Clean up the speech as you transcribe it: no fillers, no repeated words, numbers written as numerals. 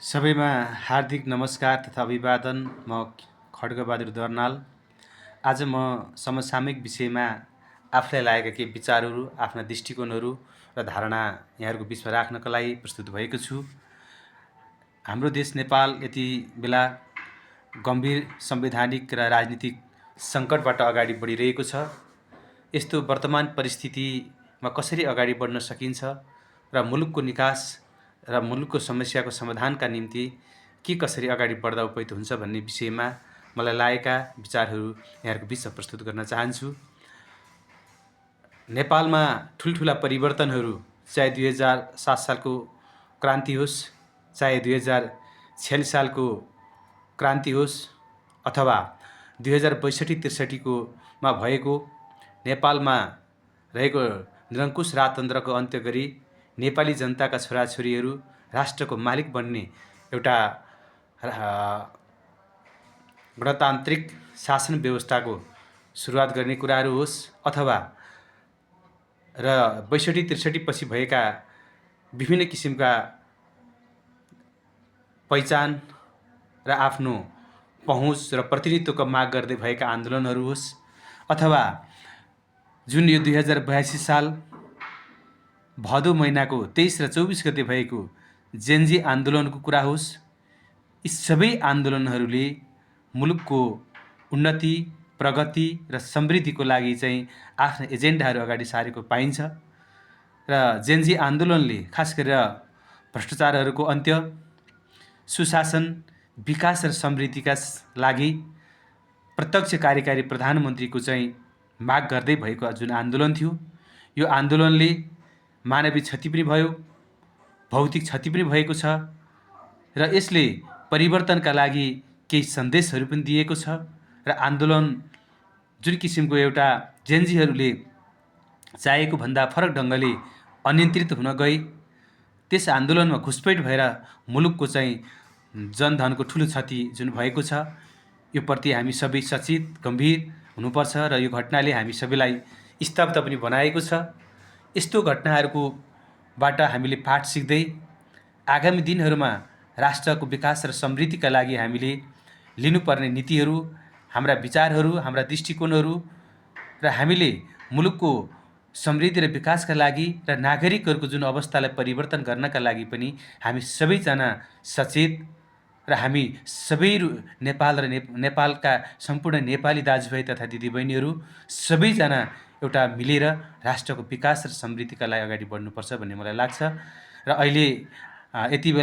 सबैमा हार्दिक नमस्कार तथा अभिवादन। म खड्गबहादुर दर्नाल। आज म समसामयिक विषयमा आफूलाई लागेका केही विचारहरू, आफ्ना दृष्टिकोणहरू र धारणा यहाँहरूको बिचमा राख्नका लागि प्रस्तुत भएको छु। हाम्रो देश नेपाल यति बेला गम्भीर संवैधानिक र राजनीतिक सङ्कटबाट अगाडि बढिरहेको छ। यस्तो वर्तमान परिस्थितिमा कसरी अगाडि बढ्न सकिन्छ र मुलुकको निकास र मुलुकको समस्याको समाधानका निम्ति के कसरी अगाडि बढ्दा उपयुक्त हुन्छ भन्ने विषयमा मलाई लागेका विचारहरू यहाँहरूको बिचमा प्रस्तुत गर्न चाहन्छु। नेपालमा ठुल्ठुला परिवर्तनहरू, चाहे 2007 सालको क्रान्ति होस्, चाहे 2046 सालको क्रान्ति होस्, अथवा 2062-63 मा भएको नेपालमा रहेको निरङ्कुश राजतन्त्रको अन्त्य गरी नेपाली जनताका छोराछोरीहरू राष्ट्रको मालिक बन्ने एउटा गणतान्त्रिक शासन व्यवस्थाको सुरुवात गर्ने कुराहरू होस्, अथवा र 62-63 पछि भएका विभिन्न किसिमका पहिचान र आफ्नो पहुँच र प्रतिनिधित्वको माग गर्दै भएका आन्दोलनहरू होस्, अथवा जुन यो 2082 साल भदौ महिनाको 23 र 24 गते भएको जेनजी आन्दोलनको कुरा होस्। यी सबै आन्दोलनहरूले मुलुकको उन्नति, प्रगति र समृद्धिको लागि चाहिँ आफ्ना एजेन्डाहरू अगाडि सारेको पाइन्छ। र जेनजी आन्दोलनले खास गरेर भ्रष्टाचारहरूको अन्त्य, सुशासन, विकास र समृद्धिका लागि प्रत्यक्ष कार्यकारी प्रधानमन्त्रीको चाहिँ माग गर्दै भएको जुन आन्दोलन थियो, यो आन्दोलनले मानवीय क्षति पनि भयो, भौतिक क्षति पनि भएको छ र यसले परिवर्तनका लागि केही सन्देशहरू पनि दिएको छ। र आन्दोलन जुन किसिमको एउटा जेनजीहरूले चाहेको भन्दा फरक ढङ्गले अनियन्त्रित हुन गए, त्यस आन्दोलनमा घुसपैठ भएर मुलुकको चाहिँ जनधनको ठुलो क्षति जुन भएको छ, यो प्रति हामी सबै सचेत, गम्भीर हुनुपर्छ र यो घटनाले हामी सबैलाई स्तब्ध पनि बनाएको छ। यस्तो घटनाहरूबाट हामीले पाठ सिक्दै आगामी दिनहरूमा राष्ट्रको विकास र समृद्धिका लागि हामीले लिनुपर्ने नीतिहरू, हाम्रा विचारहरू, हाम्रा दृष्टिकोणहरू र हामीले मुलुकको समृद्धि र विकासका लागि र नागरिकहरूको जुन अवस्थालाई परिवर्तन गर्नका लागि पनि हामी सबैजना सचेत र हामी सबै नेपाल र नेपालका सम्पूर्ण नेपाली दाजुभाइ तथा दिदीबहिनीहरू सबैजना एउटा मिलेर राष्ट्रको विकास र समृद्धिका लागि अगाडि बढ्नुपर्छ भन्ने मलाई लाग्छ। र अहिले यति बेला